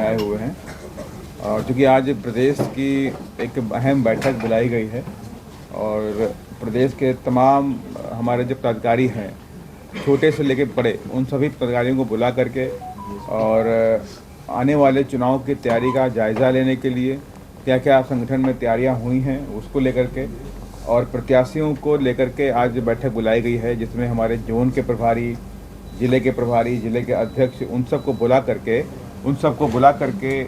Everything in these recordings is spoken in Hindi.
आए हुए हैं और चूँकि आज प्रदेश की एक अहम बैठक बुलाई गई है और प्रदेश के तमाम हमारे जो पदाधिकारी हैं, छोटे से लेकर बड़े, उन सभी पदाधिकारियों को बुला करके और आने वाले चुनाव की तैयारी का जायज़ा लेने के लिए क्या क्या संगठन में तैयारियां हुई हैं उसको लेकर के और प्रत्याशियों को लेकर के आज बैठक बुलाई गई है, जिसमें हमारे जोन के प्रभारी, ज़िले के प्रभारी, ज़िले के अध्यक्ष, उन सबको बुला करके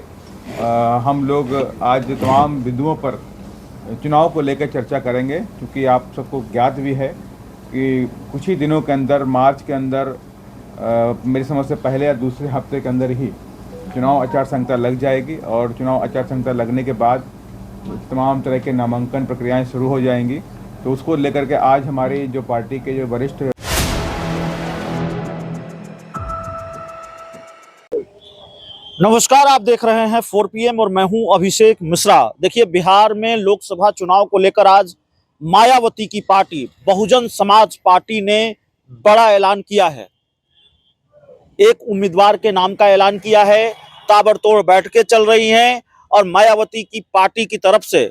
हम लोग आज तमाम बिंदुओं पर चुनाव को लेकर चर्चा करेंगे। क्योंकि आप सबको ज्ञात भी है कि कुछ ही दिनों के अंदर, मार्च के अंदर, मेरी समझ से पहले या दूसरे हफ्ते के अंदर ही चुनाव आचार संहिता लग जाएगी और चुनाव आचार संहिता लगने के बाद तमाम तरह के नामांकन प्रक्रियाएं शुरू हो जाएंगी। तो उसको लेकर के आज हमारी जो पार्टी के जो वरिष्ठ नमस्कार, आप देख रहे हैं 4 PM और मैं हूं अभिषेक मिश्रा। देखिए, बिहार में लोकसभा चुनाव को लेकर आज मायावती की पार्टी बहुजन समाज पार्टी ने बड़ा ऐलान किया है। एक उम्मीदवार के नाम का ऐलान किया है, ताबड़तोड़ बैठकें चल रही हैं और मायावती की पार्टी की तरफ से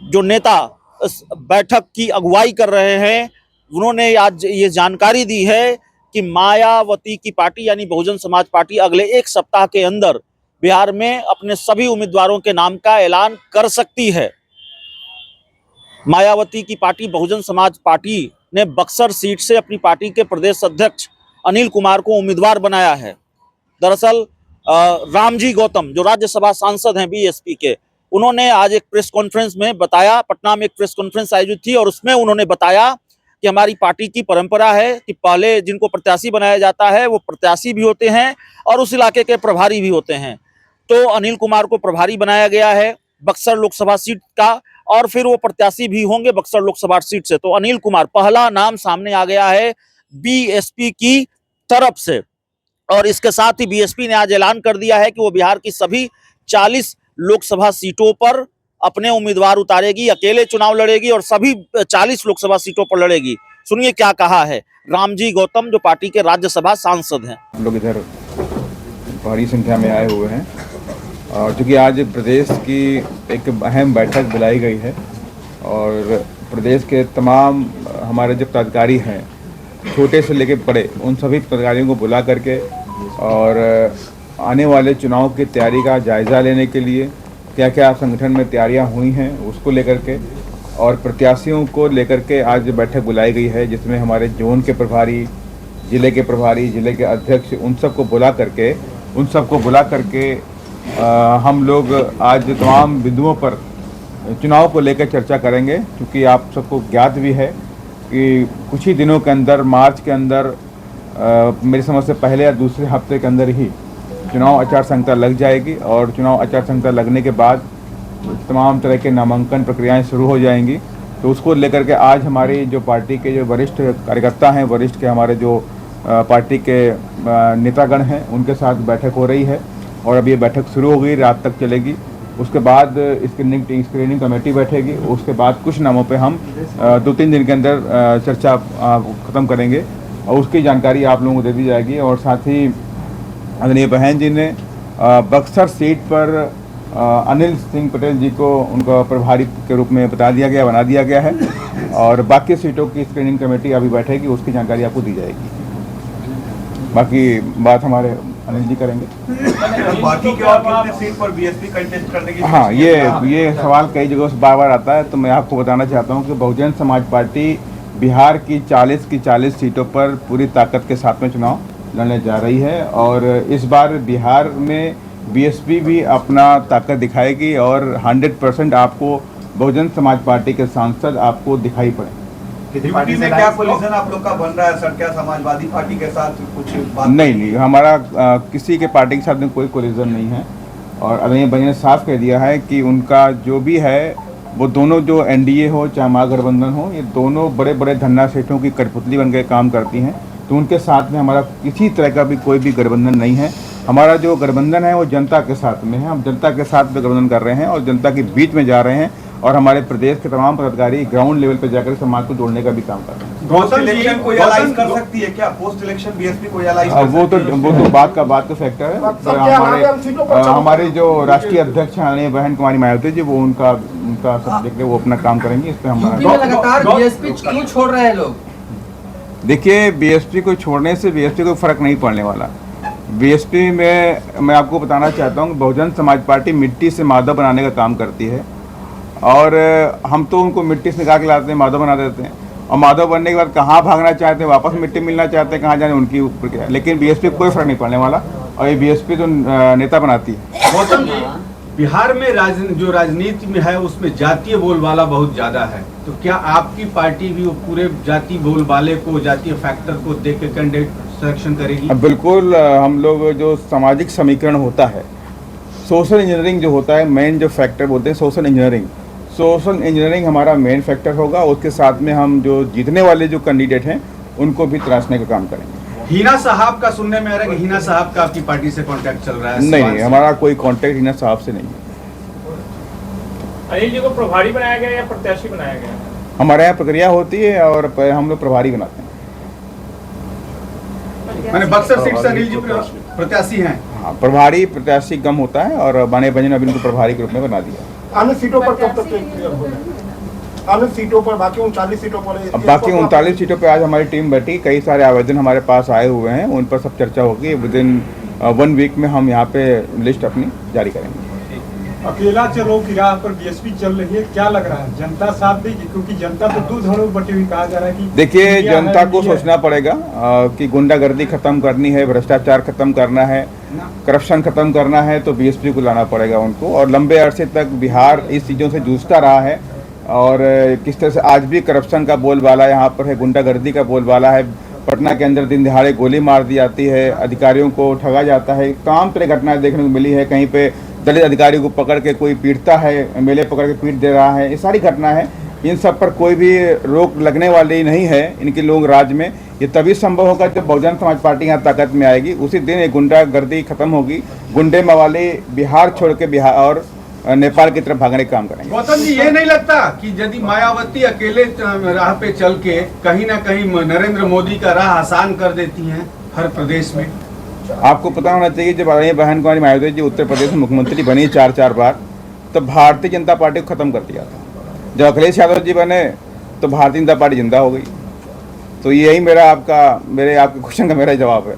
जो नेता इस बैठक की अगुवाई कर रहे हैं, उन्होंने आज ये जानकारी दी है कि मायावती की पार्टी यानी बहुजन समाज पार्टी अगले एक सप्ताह के अंदर बिहार में अपने सभी उम्मीदवारों के नाम का ऐलान कर सकती है। मायावती की पार्टी बहुजन समाज पार्टी ने बक्सर सीट से अपनी पार्टी के प्रदेश अध्यक्ष अनिल कुमार को उम्मीदवार बनाया है। दरअसल रामजी गौतम जो राज्यसभा सांसद हैं बीएसपी के, उन्होंने आज एक प्रेस कॉन्फ्रेंस में बताया, पटना में एक प्रेस कॉन्फ्रेंस आयोजित थी और उसमें उन्होंने बताया कि हमारी पार्टी की परंपरा है कि पहले जिनको प्रत्याशी बनाया जाता है वो प्रत्याशी भी होते हैं और उस इलाके के प्रभारी भी होते हैं। तो अनिल कुमार को प्रभारी बनाया गया है बक्सर लोकसभा सीट का और फिर वो प्रत्याशी भी होंगे बक्सर लोकसभा सीट से। तो अनिल कुमार पहला नाम सामने आ गया है बीएसपी की तरफ से और इसके साथ ही बीएसपी ने आज ऐलान कर दिया है कि वो बिहार की सभी 40 लोकसभा सीटों पर अपने उम्मीदवार उतारेगी, अकेले चुनाव लड़ेगी और सभी 40 लोकसभा सीटों पर लड़ेगी। सुनिए क्या कहा है रामजी गौतम जो पार्टी के राज्यसभा सांसद हैं। हम लोग इधर भारी संख्या में आए हुए हैं और चूँकि आज प्रदेश की एक अहम बैठक बुलाई गई है और प्रदेश के तमाम हमारे जो पदाधिकारी हैं, छोटे से लेकर बड़े, उन सभी पदाधिकारियों को बुला करके और आने वाले चुनाव की तैयारी का जायज़ा लेने के लिए क्या क्या संगठन में तैयारियां हुई हैं उसको लेकर के और प्रत्याशियों को लेकर के आज बैठक बुलाई गई है, जिसमें हमारे जोन के प्रभारी, ज़िले के प्रभारी, ज़िले के अध्यक्ष, उन सबको बुला करके हम लोग आज तमाम बिंदुओं पर चुनाव को लेकर चर्चा करेंगे। क्योंकि आप सबको ज्ञात भी है कि कुछ ही दिनों के अंदर, मार्च के अंदर, मेरी समझ से पहले या दूसरे हफ्ते के अंदर ही चुनाव आचार संहिता लग जाएगी और चुनाव आचार संहिता लगने के बाद तमाम तरह के नामांकन प्रक्रियाएं शुरू हो जाएंगी। तो उसको लेकर के आज हमारी जो पार्टी के जो वरिष्ठ कार्यकर्ता हैं, वरिष्ठ के हमारे जो पार्टी के नेतागण हैं, उनके साथ बैठक हो रही है और अब ये बैठक शुरू हो गई, रात तक चलेगी। उसके बाद स्क्रीनिंग कमेटी बैठेगी। उसके बाद कुछ नामों पे हम 2-3 दिन के अंदर चर्चा ख़त्म करेंगे और उसकी जानकारी आप लोगों को दे दी जाएगी। और साथ ही आदरणीय बहन जी ने बक्सर सीट पर अनिल सिंह पटेल जी को उनका प्रभारी के रूप में बना दिया गया है और बाकी सीटों की स्क्रीनिंग कमेटी अभी बैठेगी, उसकी जानकारी आपको दी जाएगी। बाकी बात हमारे अनिल जी करेंगे। बाकी के और कितने सीट पर बीएसपी कंटेस्ट करने की? हाँ, ये सवाल कई जगहों से बार आता है, तो मैं आपको बताना चाहता हूँ कि बहुजन समाज पार्टी बिहार की 40 की 40 सीटों पर पूरी ताकत के साथ में चुनाव लड़ने जा रही है और इस बार बिहार में बीएसपी भी अपना ताकत दिखाएगी और 100% आपको बहुजन समाज पार्टी के सांसद आपको दिखाई पड़े। यूपी में क्या कोलिशन आप लोग का बन रहा है सर? क्या समाजवादी पार्टी के साथ कुछ बात? नहीं, हमारा किसी के पार्टी के साथ में कोई कोलिशन नहीं है और आदरणीय बहन ने साफ कह दिया है कि उनका जो भी है वो दोनों, जो एनडीए हो चाहे महागठबंधन हो, ये दोनों बड़े बड़े धन्ना सेठों की कठपुतली बन के काम करती हैं। तो उनके साथ में हमारा किसी तरह का भी कोई भी गठबंधन नहीं है। हमारा जो गठबंधन है वो जनता के साथ में है। हम जनता के साथ में गठबंधन कर रहे हैं और जनता के बीच में जा रहे हैं और हमारे प्रदेश के तमाम पदाधिकारी ग्राउंड लेवल पर जाकर समाज को जोड़ने का भी काम कर रहे हैं। पोस्ट इलेक्शन को एलाइज कर सकती है क्या? पोस्ट इलेक्शन बीएसपी को एलाइज कर वो तो बात का फैक्टर है। हमारे जो राष्ट्रीय अध्यक्ष हैं आदरणीय बहन कुमारी मायावती जी, वो उनका सब्जेक्ट है, वो अपना काम करेंगे। इस पे हमारा लगातार बीएसपी क्यों छोड़ रहे हैं लोग? देखिए, बीएसपी को छोड़ने से बीएसपी को फर्क नहीं पड़ने वाला। बीएसपी में मैं आपको बताना चाहता हूँ कि बहुजन समाज पार्टी मिट्टी से माधव बनाने का काम करती है, और हम तो उनको मिट्टी से निकाल के लाते हैं, माधव बना देते हैं, और माधव बनने के बाद कहाँ भागना चाहते हैं, वापस मिट्टी मिलना चाहते हैं, कहाँ जाने उनकी ऊपर क्या है। लेकिन बीएसपी को कोई फर्क नहीं पड़ने वाला, और ये बीएसपी तो नेता बनाती है। गौतम जी, बिहार में जो राजनीति में है उसमें जातीय बोलबाला बहुत ज्यादा है, तो क्या आपकी पार्टी भी वो पूरे जातीय बोलबाले को, जातीय फैक्टर को देख के कैंडिडेट सिलेक्शन करेगी? बिल्कुल। हम लोग जो सामाजिक समीकरण होता है, सोशल इंजीनियरिंग जो होता है, मेन जो फैक्टर बोलते हैं सोशल इंजीनियरिंग हमारा मेन फैक्टर होगा। उसके साथ में हम जो जीतने वाले जो कैंडिडेट हैं उनको भी तराशने का काम करेंगे। हिना साहब का सुनने में आ रहा है कि हिना साहब का आपकी पार्टी से कांटेक्ट चल रहा है? नहीं, हमारा कोई कांटेक्ट हिना साहब से नहीं है। अनिल जी को प्रभारी बनाया गया या प्रत्याशी बनाया गया? हमारे यहाँ प्रक्रिया होती है और हम लोग प्रभारी बनाते हैं। मैंने बक्सर सीट से अनिल जी प्रत्याशी हैं। हाँ, प्रभारी प्रत्याशी कम होता है, और बाने बजन अभी उनको प्रभारी के रूप में बना दिया। अन्य सीटों पर कब तक क्लियर हो जाएगा? अन्य सीटों पर, बाकी 39 सीटों पर, अब बाकी 39 सीटों पे आज हमारी टीम बैठी, कई सारे आवेदन हमारे पास आए हुए हैं, उन पर सब चर्चा होगी। विदिन 1 वीक में हम यहाँ पे लिस्ट अपनी जारी करेंगे। अकेला चलो की राह पर बीएसपी चल रही है, क्या लग रहा है जनता साथ देगी? क्योंकि जनता तो दो धड़ों बटी हुई कहा जा रहा है कि देखिए, जनता को सोचना पड़ेगा कि गुंडागर्दी खत्म करनी है, भ्रष्टाचार खत्म करना है, करप्शन खत्म करना है, तो बीएसपी को लाना पड़ेगा उनको। और लंबे अरसे तक बिहार इस चीज़ों से जूझता रहा है, और किस तरह से आज भी करप्शन का बोलबाला यहाँ पर है, गुंडागर्दी का बोलबाला है। पटना के अंदर दिन दिहाड़े गोली मार दी जाती है, अधिकारियों को ठगा जाता है, तमाम तरह घटनाएं देखने को मिली है। कहीं पे दलित अधिकारी को पकड़ के कोई पीटता है, एमएलए पकड़ के पीट दे रहा है, ये सारी घटना है। इन सब पर कोई भी रोक लगने वाली नहीं है इनके लोग राज में। ये तभी संभव होगा जब बहुजन समाज पार्टी यहाँ ताकत में आएगी, उसी दिन ये गुंडागर्दी खत्म होगी। गुंडे मवाली बिहार छोड़ के बिहार और नेपाल की तरफ भागने का काम करेंगे। गौतम जी, ये नहीं लगता कि यदि मायावती अकेले राह पे चल के कहीं ना कहीं नरेंद्र मोदी का राह आसान कर देती हैं हर प्रदेश में? आपको पता होना चाहिए, जब आदरणीय बहन कुमारी मायावती जी उत्तर प्रदेश में मुख्यमंत्री बनी 4 बार, तो भारतीय जनता पार्टी को खत्म कर दिया था। जब अखिलेश यादव जी बने तो भारतीय जनता पार्टी जिंदा हो गई। तो यही मेरे आपके क्वेश्चन का मेरा जवाब है।